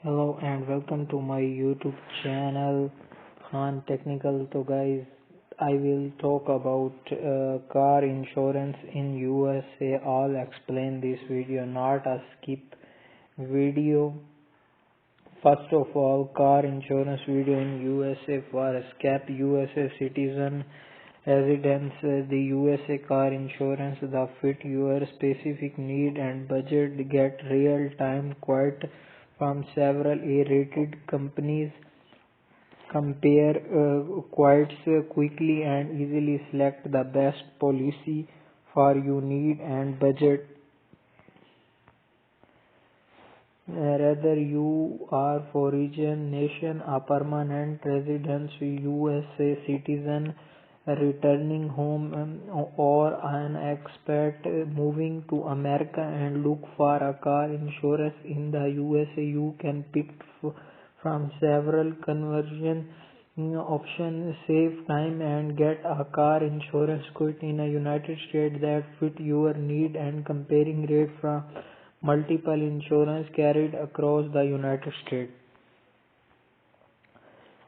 Hello and welcome to my YouTube channel Khan Technical. So guys, I will talk about car insurance in USA. I'll explain this video, not a skip video. First of all, car insurance video in USA for escape USA citizen residents. The USA car insurance that fit your specific need and budget. Get real time quote from several A-rated companies. Compare quotes quickly and easily. Select the best policy for your need and budget. Whether you are foreign nation, a permanent resident, USA citizen returning home, or an expat moving to America and look for a car insurance in the USA, you can pick from several conversion options. Save time and get a car insurance quote in a United States that fit your need and comparing rate from multiple insurance carried across the United States.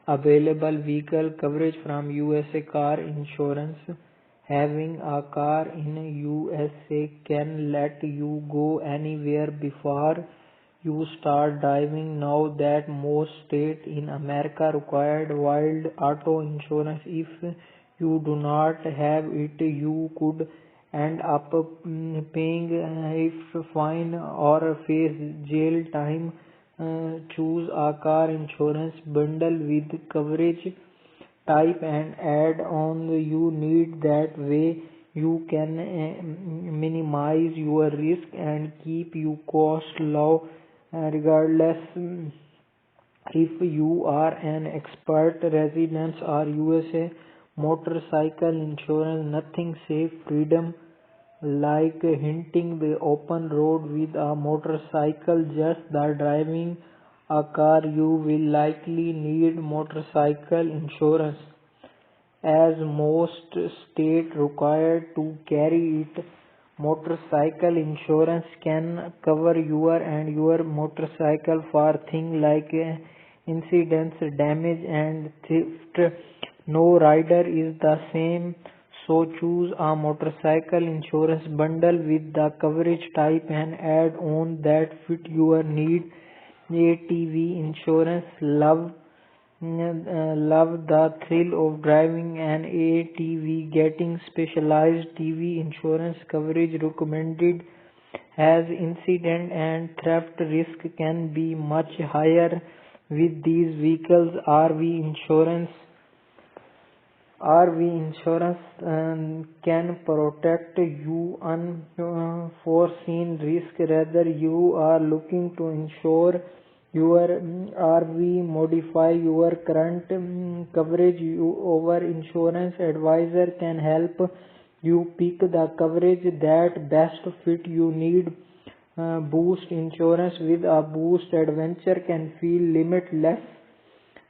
Available vehicle coverage from USA car insurance. Having a car in USA can let you go anywhere before you start driving. Now that most states in America required wild auto insurance, if you do not have it, you could end up paying a fine or face jail time. Choose a car insurance bundle with coverage type and add on you need. That way you can minimize your risk and keep your cost low. Regardless if you are an expert resident or USA motorcycle insurance, nothing safe freedom like hitting the open road with a motorcycle. Just the driving a car, you will likely need motorcycle insurance, as most states require to carry it. Motorcycle insurance can cover your and your motorcycle for things like incidents, damage and theft. No rider is the same, so choose a motorcycle insurance bundle with the coverage type and add on that fit your need. ATV insurance. Love the thrill of driving an ATV. Getting specialized TV insurance coverage recommended, as incident and theft risk can be much higher with these vehicles. RV insurance can protect you unforeseen risk. Whether you are looking to insure your RV, modify your current coverage, our insurance advisor can help you pick the coverage that best fit you need. Boost insurance. With a boost, adventure can feel limitless.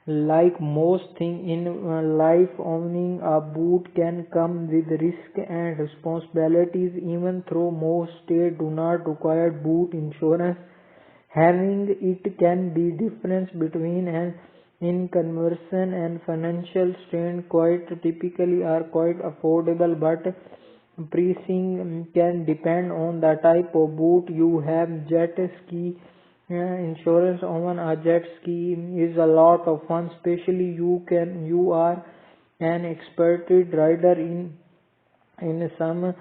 Like most things in life, owning a boat can come with risk and responsibilities. Even though most states do not require boat insurance, having it can be difference between an inconversion and financial strain. Quite typically are quite affordable, but pricing can depend on the type of boat you have. Jet ski insurance on a jet ski is a lot of fun, especially you are an experted rider in some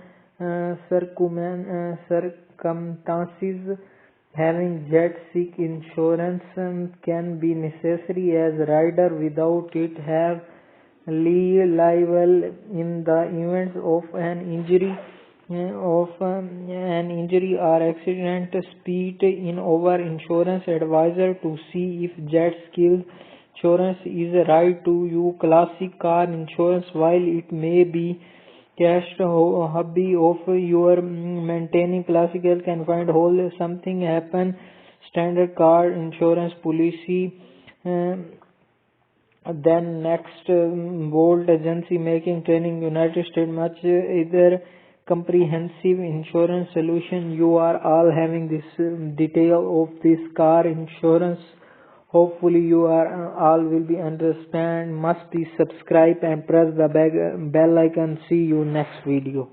circumstances. Having jet ski insurance can be necessary, as rider without it have liable in the event of an injury or accident. Speed in our insurance advisor to see if jet ski insurance is right to you. Classic car insurance. While it may be cash hobby of your maintaining classical can find whole something happen. Standard car insurance policy. Then next, bold agency making training United States much either comprehensive insurance solution. You are all having this detail of this car insurance Hopefully you are all will be understand. Must be subscribe and press the bell icon. See you next video.